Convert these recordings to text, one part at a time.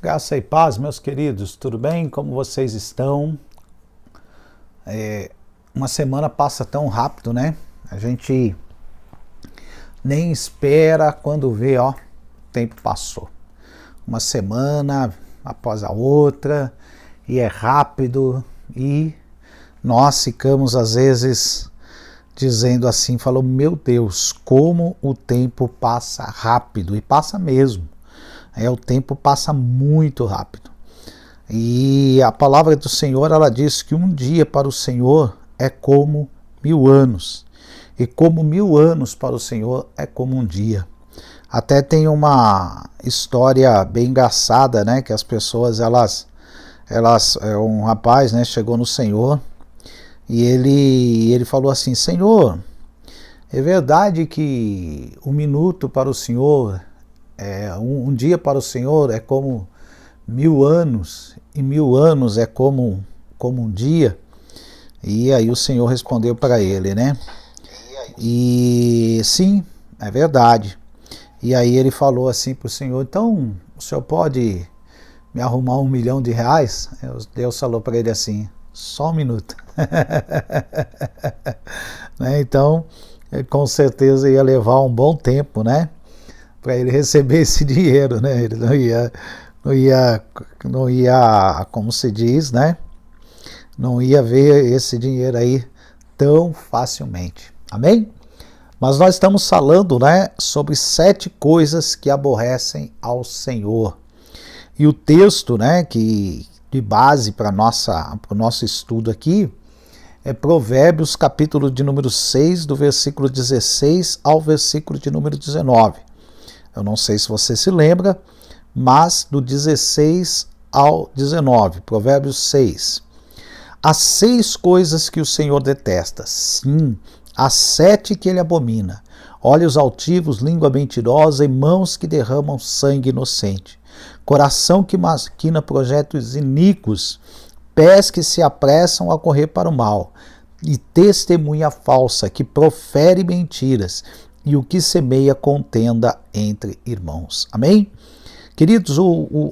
Graça e paz, meus queridos, tudo bem? Como vocês estão? Uma semana passa tão rápido, né? A gente nem espera quando vê, ó, o tempo passou. Uma semana após a outra, e é rápido, e nós ficamos às vezes dizendo assim, falou, meu Deus, como o tempo passa rápido, e passa mesmo. O tempo passa muito rápido. E a palavra do Senhor, ela diz que um dia para o Senhor é como 1000 anos. E como 1000 anos para o Senhor é como um dia. Até tem uma história bem engraçada, né? Que as pessoas, um rapaz, né, chegou no Senhor e ele falou assim, Senhor, é verdade que um minuto para o Senhor, um dia para o Senhor é como 1000 anos, e 1000 anos é como um dia? E aí o Senhor respondeu para ele, né? E sim, é verdade. E aí ele falou assim para o Senhor, então o Senhor pode me arrumar R$1 milhão? Deus falou para ele assim, só um minuto. Né? Então, com certeza ia levar um bom tempo, né? Para ele receber esse dinheiro, né? Ele não ia, como se diz, né? Não ia ver esse dinheiro aí tão facilmente. Amém? Mas nós estamos falando, né, sobre 7 coisas que aborrecem ao Senhor. E o texto, né, que de base para o nosso estudo aqui é Provérbios, capítulo de número 6, do versículo 16 ao versículo de número 19. Eu não sei se você se lembra, mas do 16 ao 19, Provérbios 6. Há 6 coisas que o Senhor detesta, sim, há 7 que ele abomina: olhos altivos, língua mentirosa e mãos que derramam sangue inocente, coração que maquina projetos iníquos, pés que se apressam a correr para o mal, e testemunha falsa que profere mentiras, e o que semeia contenda entre irmãos. Amém? Queridos,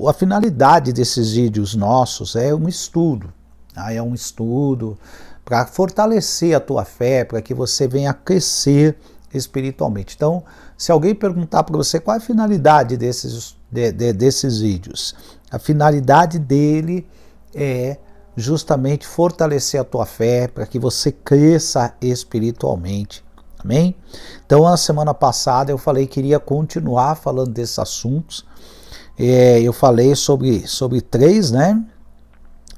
a finalidade desses vídeos nossos é um estudo. É um estudo para fortalecer a tua fé, para que você venha a crescer espiritualmente. Então, se alguém perguntar para você qual é a finalidade desses vídeos, a finalidade dele é justamente fortalecer a tua fé, para que você cresça espiritualmente. Amém? Então, na semana passada eu falei que iria continuar falando desses assuntos. Eu falei sobre 3, né?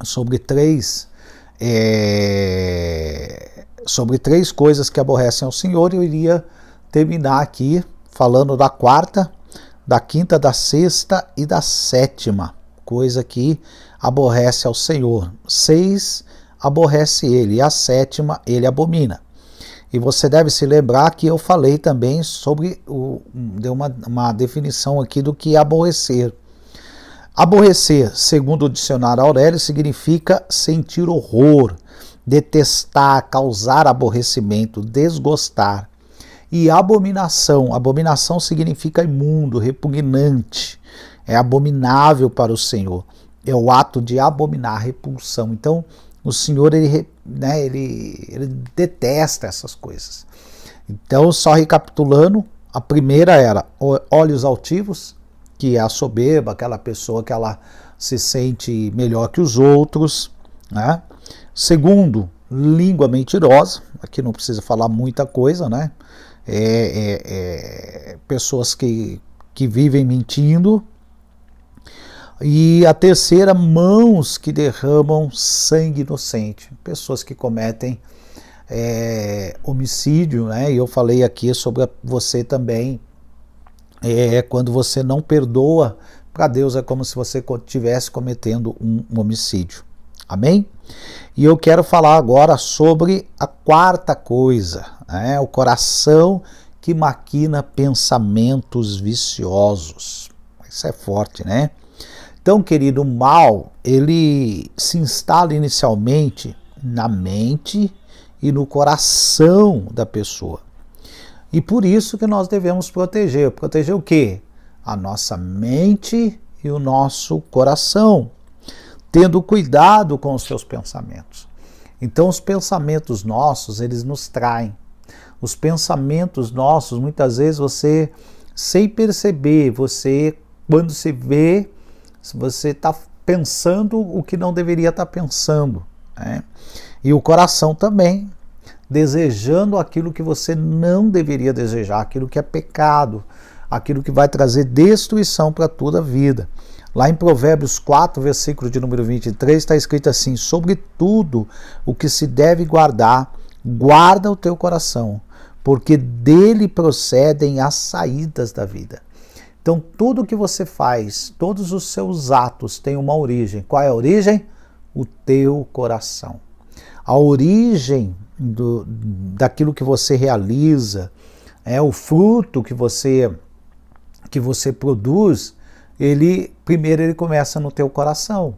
Sobre três coisas que aborrecem ao Senhor. Eu iria terminar aqui falando da 4ª, da 5ª, da 6ª e da 7ª coisa que aborrece ao Senhor. 6 aborrece ele, e a 7ª ele abomina. E você deve se lembrar que eu falei também sobre, deu uma definição aqui do que é aborrecer. Aborrecer, segundo o dicionário Aurélio, significa sentir horror, detestar, causar aborrecimento, desgostar. E abominação significa imundo, repugnante, é abominável para o Senhor. É o ato de abominar, repulsão. Então, o Senhor, ele detesta essas coisas. Então, só recapitulando, a primeira era olhos altivos, que é a soberba, aquela pessoa que ela se sente melhor que os outros, né? Segundo, língua mentirosa, aqui não precisa falar muita coisa, né? Pessoas que vivem mentindo. E a terceira, mãos que derramam sangue inocente, pessoas que cometem homicídio, né? E eu falei aqui sobre você também. Quando você não perdoa, para Deus é como se você estivesse cometendo um homicídio. Amém? E eu quero falar agora sobre a 4ª coisa, né? O coração que maquina pensamentos viciosos. Isso é forte, né? Então, querido, o mal, ele se instala inicialmente na mente e no coração da pessoa. E por isso que nós devemos proteger. Proteger o quê? A nossa mente e o nosso coração, tendo cuidado com os seus pensamentos. Então os pensamentos nossos, eles nos traem. Os pensamentos nossos, muitas vezes você, sem perceber, quando se vê, você está pensando o que não deveria estar pensando, né? E o coração também, desejando aquilo que você não deveria desejar, aquilo que é pecado, aquilo que vai trazer destruição para toda a vida. Lá em Provérbios 4, versículo de número 23, está escrito assim: sobre tudo o que se deve guardar, guarda o teu coração, porque dele procedem as saídas da vida. Então, tudo que você faz, todos os seus atos têm uma origem. Qual é a origem? O teu coração. A origem daquilo que você realiza, o fruto que você produz, primeiro ele começa no teu coração.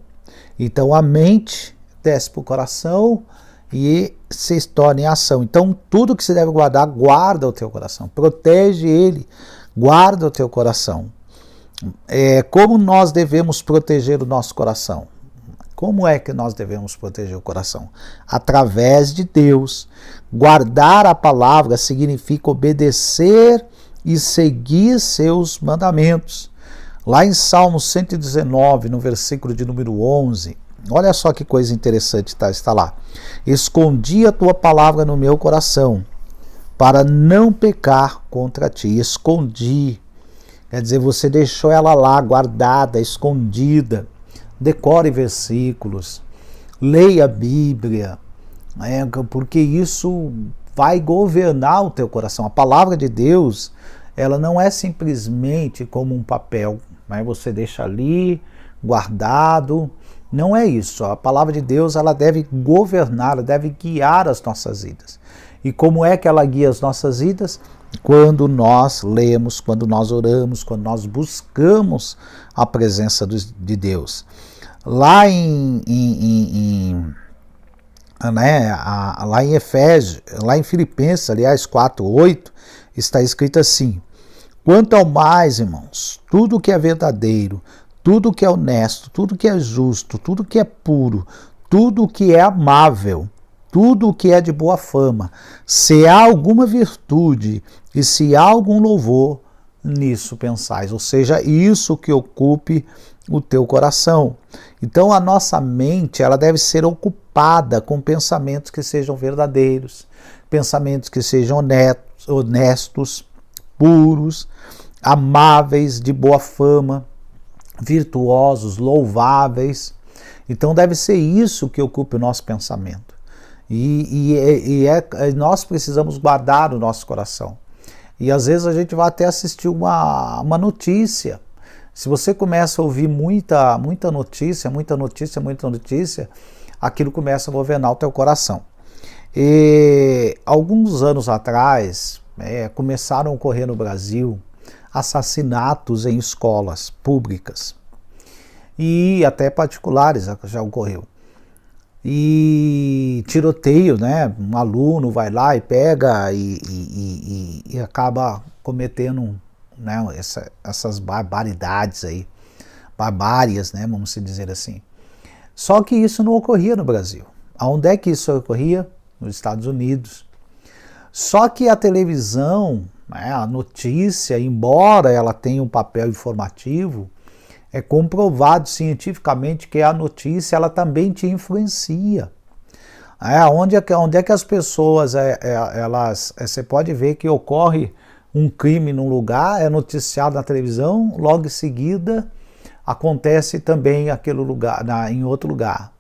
Então a mente desce para o coração e se torna em ação. Então tudo que se deve guardar, guarda o teu coração, protege ele, guarda o teu coração. Como nós devemos proteger o nosso coração? Como é que nós devemos proteger o coração? Através de Deus. Guardar a palavra significa obedecer e seguir seus mandamentos. Lá em Salmo 119, no versículo de número 11, olha só que coisa interessante está lá. Escondi a tua palavra no meu coração, para não pecar contra ti. Escondi. Quer dizer, você deixou ela lá, guardada, escondida. Decore versículos, leia a Bíblia, porque isso vai governar o teu coração. A palavra de Deus, ela não é simplesmente como um papel, você deixa ali, guardado. Não é isso. A palavra de Deus, ela deve governar, ela deve guiar as nossas vidas. E como é que ela guia as nossas vidas? Quando nós lemos, quando nós oramos, quando nós buscamos a presença de Deus. Lá em Efésios, lá em Filipenses, aliás, 4:8, está escrito assim: quanto ao mais, irmãos, tudo que é verdadeiro, tudo que é honesto, tudo que é justo, tudo que é puro, tudo que é amável, tudo que é de boa fama, se há alguma virtude e se há algum louvor, nisso pensais. Ou seja, isso que ocupe o teu coração. Então a nossa mente, ela deve ser ocupada com pensamentos que sejam verdadeiros, pensamentos que sejam honestos, puros, amáveis, de boa fama, virtuosos, louváveis. Então deve ser isso que ocupe o nosso pensamento. Nós precisamos guardar o nosso coração. E às vezes a gente vai até assistir uma notícia. Se você começa a ouvir muita notícia, aquilo começa a governar o teu coração. E alguns anos atrás, começaram a ocorrer no Brasil assassinatos em escolas públicas. E até particulares já ocorreu. E tiroteio, né? Um aluno vai lá e pega e acaba cometendo, né, essas barbaridades aí, barbárias, né, vamos dizer assim. Só que isso não ocorria no Brasil. Aonde é que isso ocorria? Nos Estados Unidos. Só que a televisão, né, a notícia, embora ela tenha um papel informativo, é comprovado cientificamente que a notícia ela também te influencia. Onde é que as pessoas, você pode ver que ocorre um crime num lugar, é noticiado na televisão, logo em seguida acontece também aquele lugar, em outro lugar.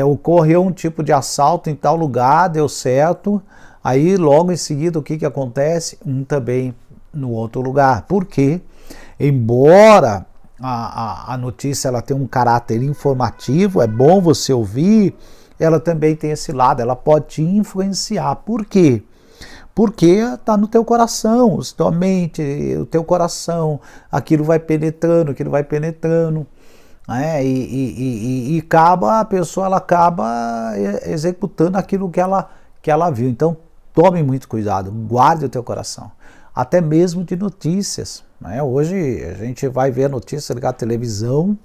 Ocorreu um tipo de assalto em tal lugar, deu certo, aí logo em seguida o que acontece? Também no outro lugar. Por quê? Embora a notícia ela tem um caráter informativo, é bom você ouvir, ela também tem esse lado, ela pode te influenciar. Por quê? Porque está no teu coração, tua mente, o teu coração, aquilo vai penetrando, né? E a pessoa ela acaba executando aquilo que ela viu. Então tome muito cuidado, guarde o teu coração, até mesmo de notícias. né? Hoje a gente vai ver a notícia, ligar a televisão,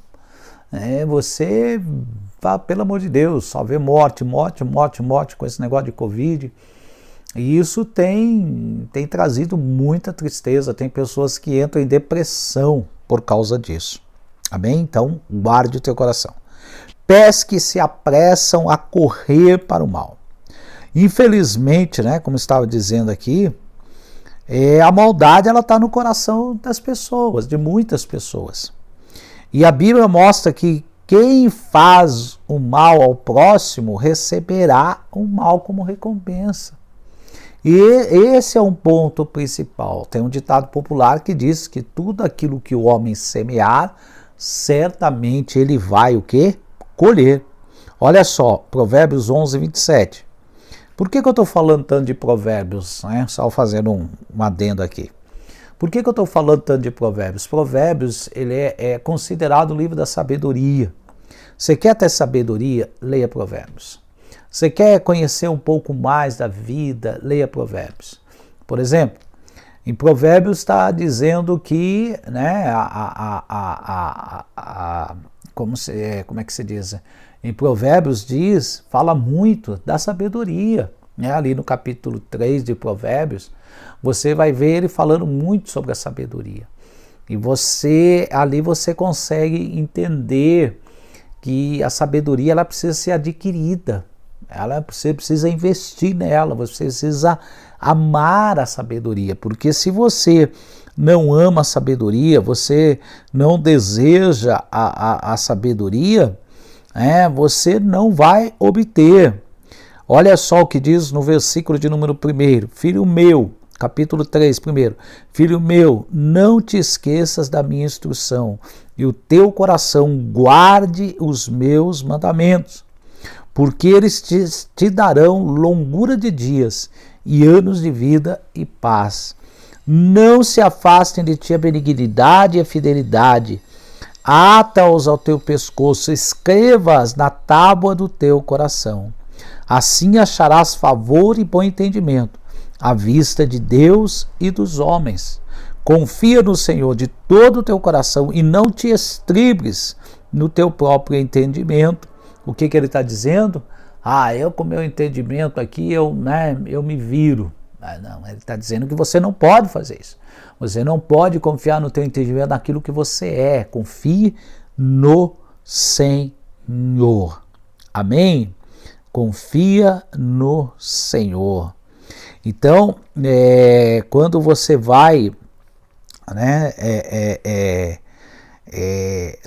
você, pelo amor de Deus, só vê morte com esse negócio de Covid. E isso tem trazido muita tristeza, tem pessoas que entram em depressão por causa disso. Amém? Então, guarde o teu coração. Pés que se apressam a correr para o mal. Infelizmente, né, como estava dizendo aqui, a maldade ela está no coração das pessoas, de muitas pessoas. E a Bíblia mostra que quem faz o mal ao próximo receberá o mal como recompensa. E esse é um ponto principal. Tem um ditado popular que diz que tudo aquilo que o homem semear, certamente ele vai o quê? Colher. Olha só, Provérbios 11, 27. Por que eu estou falando tanto de Provérbios? Só fazendo um adendo aqui. Por que eu estou falando tanto de Provérbios? Provérbios ele é considerado o livro da sabedoria. Você quer ter sabedoria? Leia Provérbios. Você quer conhecer um pouco mais da vida? Leia Provérbios. Por exemplo, em Provérbios está dizendo que, né, como é que se diz? Em Provérbios fala muito da sabedoria. Né? Ali no capítulo 3 de Provérbios, você vai ver ele falando muito sobre a sabedoria. E ali você consegue entender que a sabedoria ela precisa ser adquirida. Você precisa investir nela, você precisa amar a sabedoria, porque se você não ama a sabedoria, você não deseja a sabedoria, você não vai obter. Olha só o que diz no versículo de número 1, filho meu, capítulo 3, 1, filho meu, não te esqueças da minha instrução, e o teu coração guarde os meus mandamentos, porque eles te darão longura de dias e anos de vida e paz. Não se afastem de ti a benignidade e a fidelidade. Ata-os ao teu pescoço, escreva-as na tábua do teu coração. Assim acharás favor e bom entendimento à vista de Deus e dos homens. Confia no Senhor de todo o teu coração e não te estribes no teu próprio entendimento. O que ele está dizendo? Eu com meu entendimento aqui, eu me viro. Não, ele está dizendo que você não pode fazer isso. Você não pode confiar no teu entendimento naquilo que você é. Confie no Senhor. Amém? Confia no Senhor. Então, quando você vai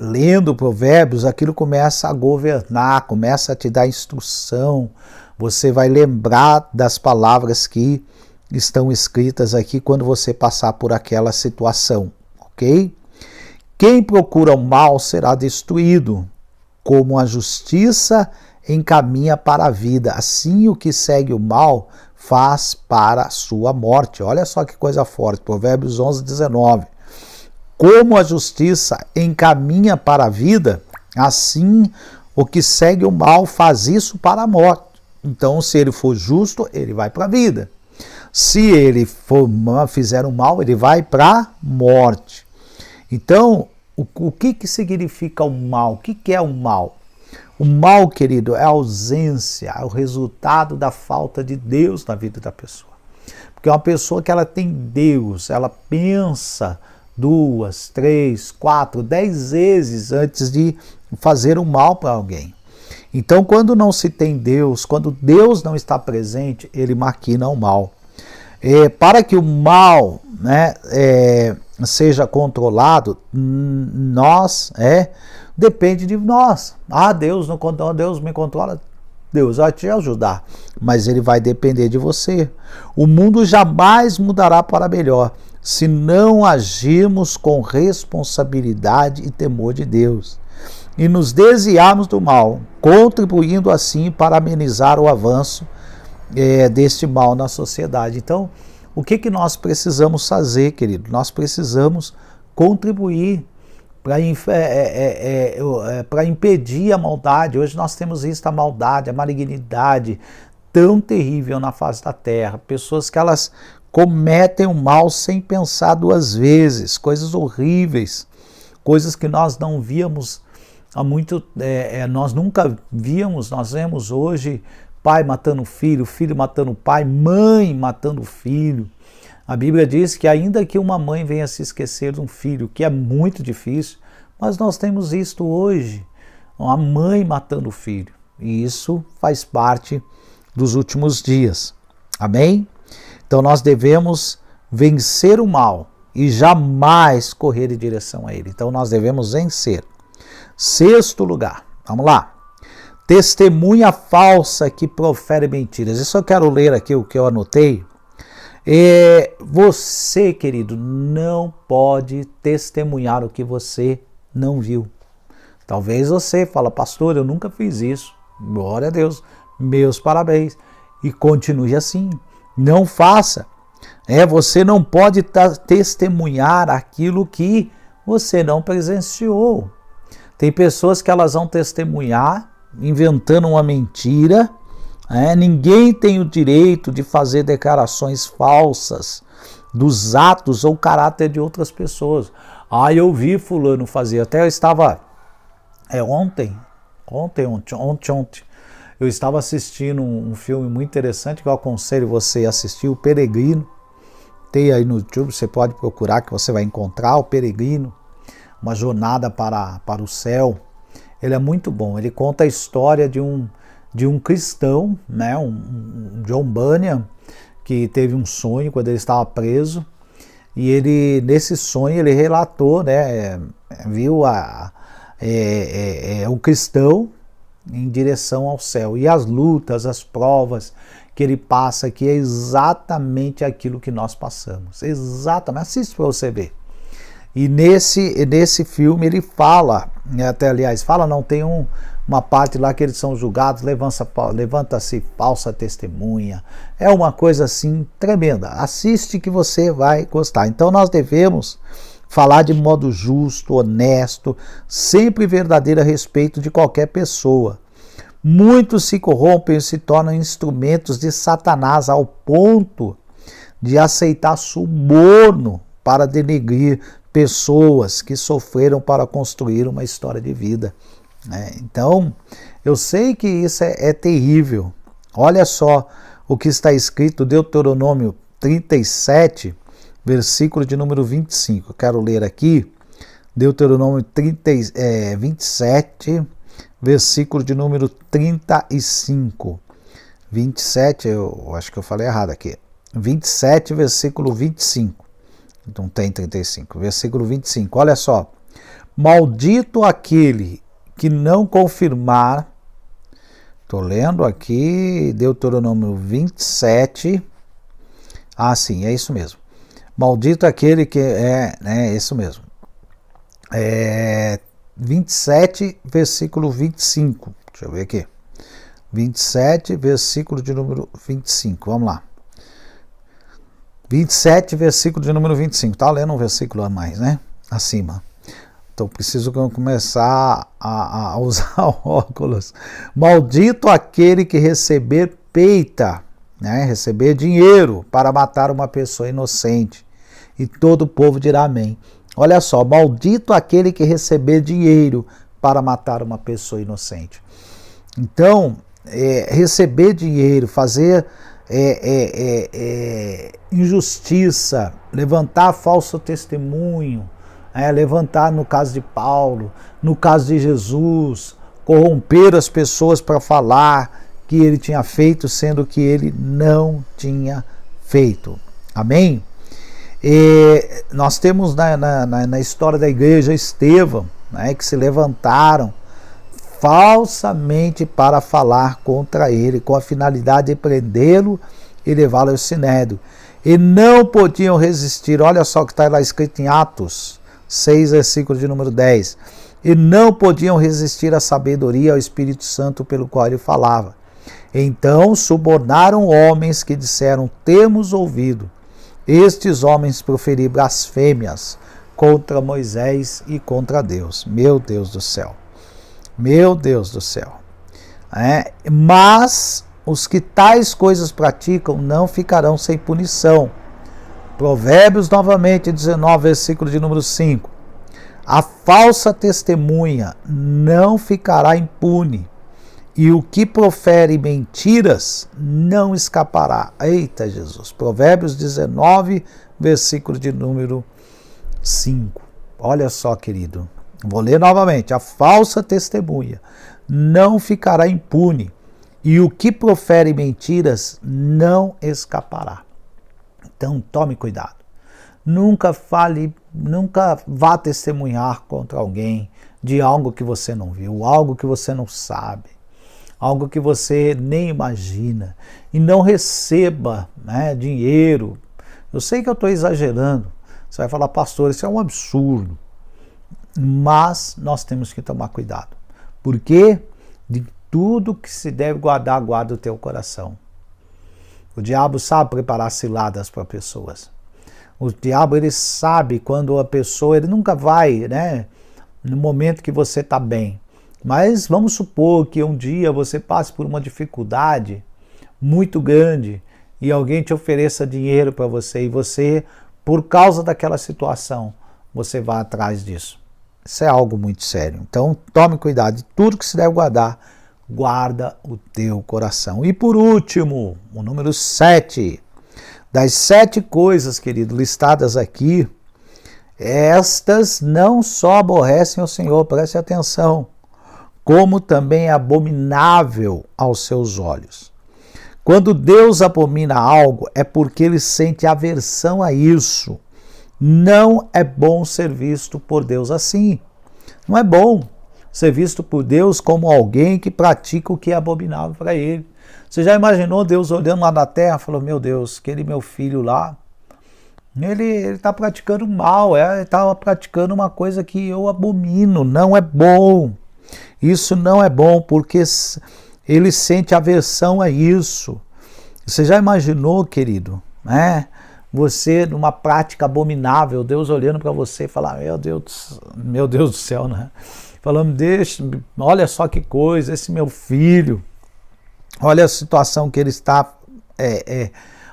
lendo Provérbios, aquilo começa a governar, começa a te dar instrução, você vai lembrar das palavras que estão escritas aqui quando você passar por aquela situação, ok? Quem procura o mal será destruído, como a justiça encaminha para a vida, assim o que segue o mal faz para a sua morte. Olha só que coisa forte, Provérbios 11, 19. Como a justiça encaminha para a vida, assim o que segue o mal faz isso para a morte. Então, se ele for justo, ele vai para a vida. Se ele fizer o mal, ele vai para a morte. Então, o que significa o mal? O que é o mal? O mal, querido, é a ausência, é o resultado da falta de Deus na vida da pessoa. Porque uma pessoa que ela tem Deus, ela pensa 2, 3, 4, 10 vezes antes de fazer o mal para alguém. Então, quando não se tem Deus, quando Deus não está presente, ele maquina o mal. Para que o mal seja controlado, depende de nós. Deus não controla, Deus me controla. Deus vai te ajudar, mas ele vai depender de você. O mundo jamais mudará para melhor se não agirmos com responsabilidade e temor de Deus e nos desviarmos do mal, contribuindo assim para amenizar o avanço deste mal na sociedade. Então, o que nós precisamos fazer, querido? Nós precisamos contribuir para impedir a maldade. Hoje nós temos visto a maldade, a malignidade tão terrível na face da terra. Pessoas que elas cometem o mal sem pensar duas vezes, coisas horríveis, coisas que nós não víamos há muito, nós nunca víamos, nós vemos hoje pai matando filho, filho matando pai, mãe matando filho. A Bíblia diz que ainda que uma mãe venha se esquecer de um filho, que é muito difícil, mas nós temos isto hoje, uma mãe matando o filho, e isso faz parte dos últimos dias, amém? Então nós devemos vencer o mal e jamais correr em direção a ele, então nós devemos vencer. Sexto lugar, vamos lá, testemunha falsa que profere mentiras, isso eu quero ler aqui o que eu anotei. Você, querido, não pode testemunhar o que você não viu. Talvez você fale, pastor, eu nunca fiz isso. Glória a Deus, meus parabéns. E continue assim. Não faça. Você não pode testemunhar aquilo que você não presenciou. Tem pessoas que elas vão testemunhar inventando uma mentira. Ninguém tem o direito de fazer declarações falsas dos atos ou caráter de outras pessoas. Eu vi fulano fazer, até eu estava ontem, eu estava assistindo um filme muito interessante que eu aconselho você a assistir, O Peregrino. Tem aí no YouTube, você pode procurar que você vai encontrar O Peregrino, uma jornada para o céu. Ele é muito bom, ele conta a história de um cristão, um John Bunyan, que teve um sonho quando ele estava preso, e ele, nesse sonho, ele relatou, viu um cristão em direção ao céu, e as lutas, as provas que ele passa aqui é exatamente aquilo que nós passamos, exatamente, assiste para você ver. E nesse filme ele fala, tem uma parte lá que eles são julgados, levanta-se falsa testemunha. É uma coisa assim tremenda. Assiste que você vai gostar. Então nós devemos falar de modo justo, honesto, sempre verdadeiro a respeito de qualquer pessoa. Muitos se corrompem e se tornam instrumentos de Satanás ao ponto de aceitar suborno para denegrir pessoas que sofreram para construir uma história de vida. Então, eu sei que isso é terrível. Olha só o que está escrito, Deuteronômio 37, versículo de número 25. Eu quero ler aqui, Deuteronômio 27, versículo de número 35. 27, eu acho que eu falei errado aqui. 27, versículo 25. Não tem 35. Versículo 25. Olha só. Maldito aquele que não confirmar. Estou lendo aqui Deuteronômio 27. Sim, é isso mesmo. Maldito aquele que é isso mesmo. 27, versículo 25. Deixa eu ver aqui. 27, versículo de número 25. Vamos lá. 27, versículo de número 25. Está lendo um versículo a mais, acima. Então preciso começar a usar óculos. Maldito aquele que receber receber dinheiro para matar uma pessoa inocente. E todo o povo dirá amém. Olha só, maldito aquele que receber dinheiro para matar uma pessoa inocente. Então, receber dinheiro, fazer injustiça, levantar falso testemunho, levantar no caso de Paulo, no caso de Jesus, corromper as pessoas para falar que ele tinha feito, sendo que ele não tinha feito. Amém? Nós temos na história da igreja Estevão, que se levantaram falsamente para falar contra ele, com a finalidade de prendê-lo e levá-lo ao sinédrio. E não podiam resistir, olha só o que está lá escrito em Atos 6, versículo de número 10. E não podiam resistir à sabedoria, ao Espírito Santo pelo qual ele falava. Então subornaram homens que disseram, temos ouvido estes homens proferir blasfêmias contra Moisés e contra Deus. Meu Deus do céu. Meu Deus do céu. Mas os que tais coisas praticam não ficarão sem punição. Provérbios novamente, 19, versículo de número 5. A falsa testemunha não ficará impune, e o que profere mentiras não escapará. Eita Jesus! Provérbios 19, versículo de número 5. Olha só, querido. Vou ler novamente. A falsa testemunha não ficará impune, e o que profere mentiras não escapará. Então, tome cuidado. Nunca vá testemunhar contra alguém de algo que você não viu, algo que você não sabe, algo que você nem imagina. E não receba, dinheiro. Eu sei que eu estou exagerando. Você vai falar, pastor, isso é um absurdo. Mas nós temos que tomar cuidado. Porque de tudo que se deve guardar, guarda o teu coração. O diabo sabe preparar ciladas para pessoas. O diabo, ele sabe quando a pessoa, ele nunca vai, no momento que você está bem. Mas vamos supor que um dia você passe por uma dificuldade muito grande e alguém te ofereça dinheiro para você e você, por causa daquela situação, você vai atrás disso. Isso é algo muito sério. Então, tome cuidado. De tudo que se deve guardar, guarda o teu coração. E por último, o número 7. Das 7 coisas, querido, listadas aqui, estas não só aborrecem o Senhor, preste atenção, como também é abominável aos seus olhos. Quando Deus abomina algo, é porque ele sente aversão a isso. Não é bom ser visto por Deus assim. Não é bom ser visto por Deus como alguém que pratica o que é abominável para ele. Você já imaginou Deus olhando lá da terra e falou, meu Deus, aquele meu filho lá, ele está praticando mal, ele está praticando uma coisa que eu abomino, não é bom. Isso não é bom, porque ele sente aversão a isso. Você já imaginou, querido, você numa prática abominável, Deus olhando para você e falar, meu Deus do céu, falando, olha só que coisa, esse meu filho, olha a situação que ele está,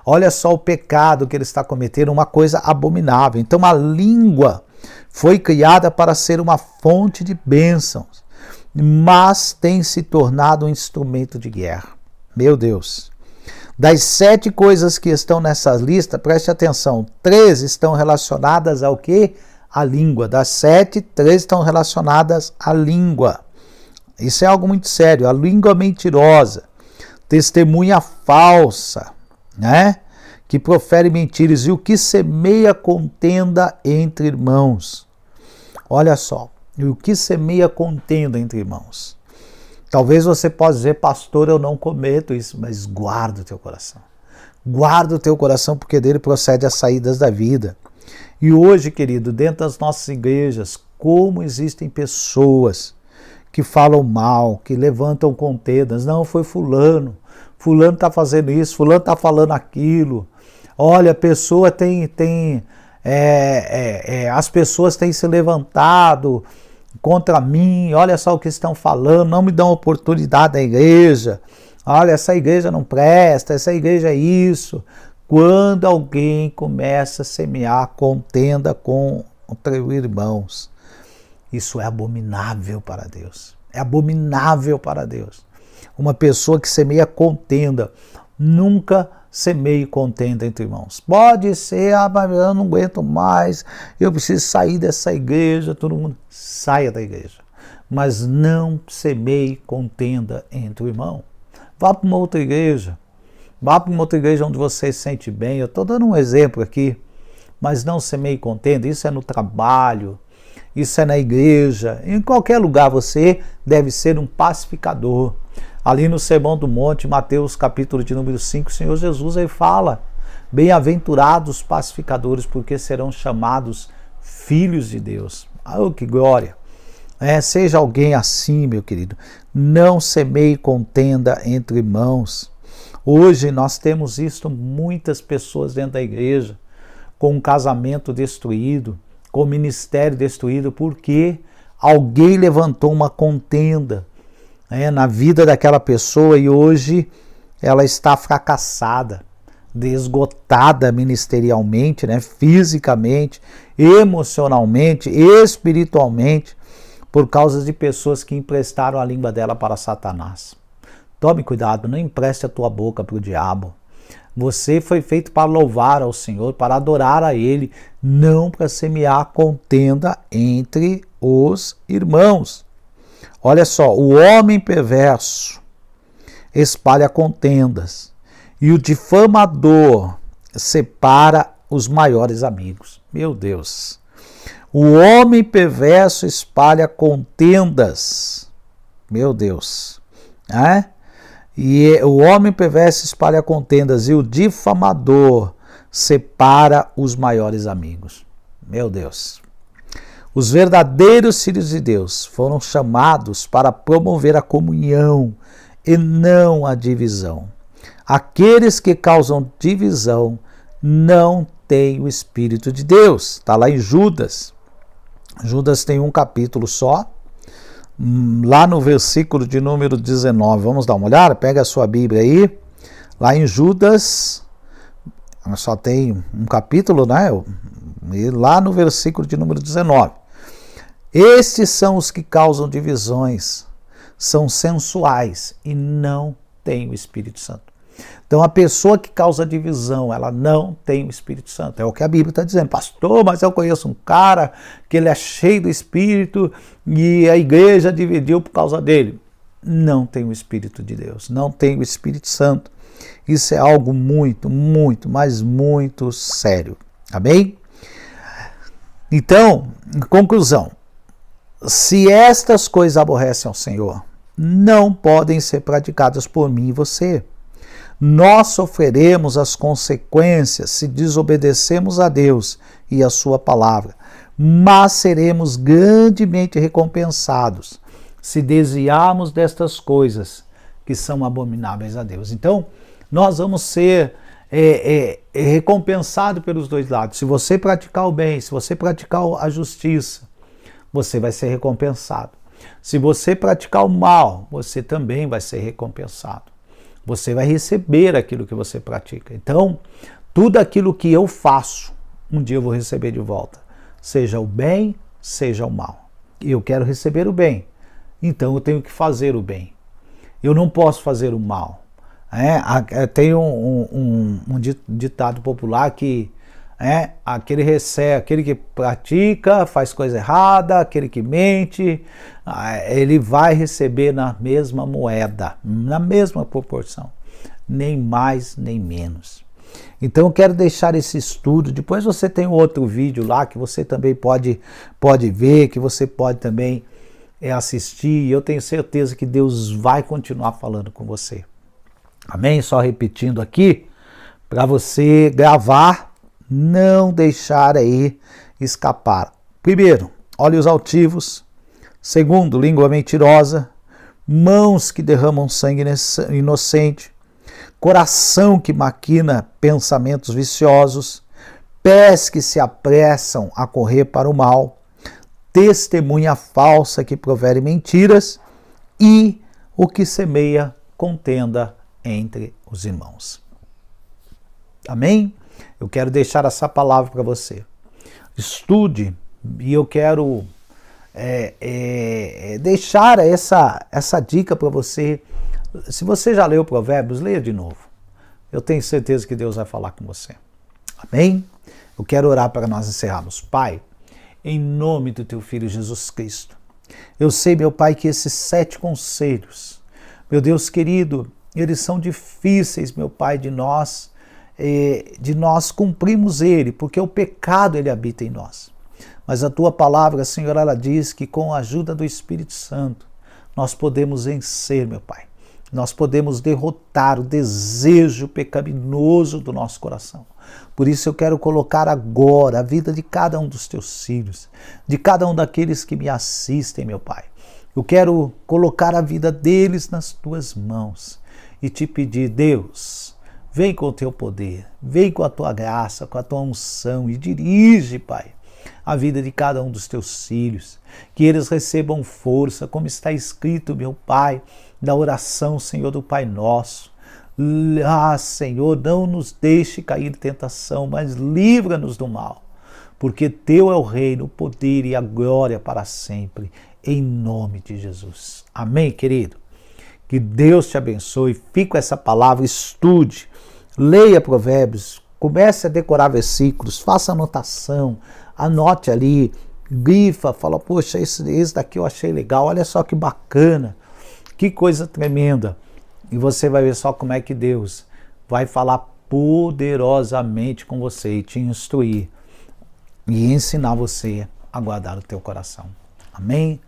olha só o pecado que ele está cometendo, uma coisa abominável. Então a língua foi criada para ser uma fonte de bênçãos, mas tem se tornado um instrumento de guerra. Meu Deus! Das 7 coisas que estão nessa lista, preste atenção, 3 estão relacionadas ao quê? A língua. Das 7, 3 estão relacionadas à língua. Isso é algo muito sério. A língua mentirosa, testemunha falsa, que profere mentiras, e o que semeia contenda entre irmãos. Olha só, e o que semeia contenda entre irmãos. Talvez você possa dizer, pastor, eu não cometo isso, mas guarda o teu coração. Guarda o teu coração, porque dele procede as saídas da vida. E hoje, querido, dentro das nossas igrejas, como existem pessoas que falam mal, que levantam contendas. Não, foi fulano está fazendo isso, fulano está falando aquilo. Olha, a pessoa as pessoas têm se levantado contra mim, olha só o que estão falando, não me dão oportunidade da igreja, olha, essa igreja não presta, essa igreja é isso. Quando alguém começa a semear contenda contra irmãos, isso é abominável para Deus. É abominável para Deus. Uma pessoa que semeia contenda, nunca semeie contenda entre irmãos. Pode ser, mas eu não aguento mais, eu preciso sair dessa igreja, todo mundo saia da igreja. Mas não semeie contenda entre o irmão. Vá para uma outra igreja. Vá para uma outra igreja onde você se sente bem. Eu estou dando um exemplo aqui, mas não semeie contenda. Isso é no trabalho, isso é na igreja. Em qualquer lugar você deve ser um pacificador. Ali no Sermão do Monte, Mateus capítulo de número 5, o Senhor Jesus aí fala, bem-aventurados pacificadores, porque serão chamados filhos de Deus. Oh, que glória! Seja alguém assim, meu querido. Não semeie contenda entre irmãos. Hoje nós temos visto muitas pessoas dentro da igreja com um casamento destruído, com o ministério destruído, porque alguém levantou uma contenda na vida daquela pessoa e hoje ela está fracassada. esgotada ministerialmente, né, fisicamente, emocionalmente, espiritualmente, por causa de pessoas que emprestaram a língua dela para Satanás. Tome cuidado, não empreste a tua boca para o diabo. Você foi feito para louvar ao Senhor, para adorar a Ele, não para semear contenda entre os irmãos. Olha só, o homem perverso espalha contendas e o difamador separa os maiores amigos. Meu Deus! O homem perverso espalha contendas. Meu Deus! E o homem perverso espalha contendas e o difamador separa os maiores amigos. Meu Deus! Os verdadeiros filhos de Deus foram chamados para promover a comunhão e não a divisão. Aqueles que causam divisão não têm o Espírito de Deus. Está lá em Judas. Judas tem um capítulo só. Lá no versículo de número 19, vamos dar uma olhada? Pega a sua Bíblia aí. Lá em Judas, só tem um capítulo, né? E lá no versículo de número 19. Estes são os que causam divisões, são sensuais e não têm o Espírito Santo. Então a pessoa que causa divisão, ela não tem o Espírito Santo. É o que a Bíblia está dizendo. Pastor, mas eu conheço um cara que ele é cheio do Espírito e a igreja dividiu por causa dele. Não tem o Espírito de Deus, não tem o Espírito Santo. Isso é algo muito, muito, mas muito sério. Amém? Então, em conclusão, se estas coisas aborrecem ao Senhor, não podem ser praticadas por mim e você. Nós sofreremos as consequências se desobedecemos a Deus e a sua palavra, mas seremos grandemente recompensados se desviarmos destas coisas que são abomináveis a Deus. Então, nós vamos ser recompensados pelos dois lados. Se você praticar o bem, se você praticar a justiça, você vai ser recompensado. Se você praticar o mal, você também vai ser recompensado. Você vai receber aquilo que você pratica. Então, tudo aquilo que eu faço, um dia eu vou receber de volta. Seja o bem, seja o mal. Eu quero receber o bem, então eu tenho que fazer o bem. Eu não posso fazer o mal. Tem um ditado popular que aquele que pratica, faz coisa errada, aquele que mente, ele vai receber na mesma moeda, na mesma proporção, nem mais nem menos. Então eu quero deixar esse estudo, depois você tem um outro vídeo lá que você também pode ver, que você pode também assistir, e eu tenho certeza que Deus vai continuar falando com você. Amém? Só repetindo aqui, para você gravar, não deixar aí escapar. Primeiro, olhos altivos. Segundo, língua mentirosa. Mãos que derramam sangue inocente. Coração que maquina pensamentos viciosos. Pés que se apressam a correr para o mal. Testemunha falsa que profere mentiras. E o que semeia contenda entre os irmãos. Amém? Eu quero deixar essa palavra para você. Estude, e eu quero deixar essa dica para você. Se você já leu Provérbios, leia de novo. Eu tenho certeza que Deus vai falar com você. Amém? Eu quero orar para nós encerrarmos. Pai, em nome do teu Filho Jesus Cristo, eu sei, meu Pai, que esses 7 conselhos, meu Deus querido, eles são difíceis, meu Pai, de nós cumprirmos ele, porque o pecado ele habita em nós. Mas a tua palavra, Senhor, ela diz que com a ajuda do Espírito Santo, nós podemos vencer, meu Pai. Nós podemos derrotar o desejo pecaminoso do nosso coração. Por isso eu quero colocar agora a vida de cada um dos teus filhos, de cada um daqueles que me assistem, meu Pai. Eu quero colocar a vida deles nas tuas mãos e te pedir, Deus, vem com o teu poder, vem com a tua graça, com a tua unção e dirige, Pai, a vida de cada um dos teus filhos, que eles recebam força, como está escrito, meu Pai, da oração, Senhor, do Pai Nosso. Ah, Senhor, não nos deixe cair em tentação, mas livra-nos do mal, porque teu é o reino, o poder e a glória para sempre, em nome de Jesus. Amém, querido? Que Deus te abençoe, fique com essa palavra, estude, leia Provérbios, comece a decorar versículos, faça anotação, anote ali, grifa, fala, poxa, esse daqui eu achei legal, olha só que bacana, que coisa tremenda. E você vai ver só como é que Deus vai falar poderosamente com você e te instruir e ensinar você a guardar o teu coração. Amém?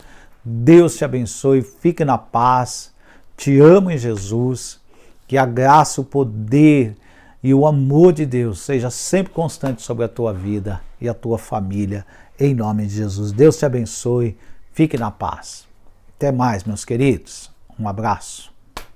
Deus te abençoe, fique na paz, te amo em Jesus, que a graça, o poder e o amor de Deus seja sempre constante sobre a tua vida e a tua família, em nome de Jesus. Deus te abençoe, fique na paz. Até mais, meus queridos. Um abraço.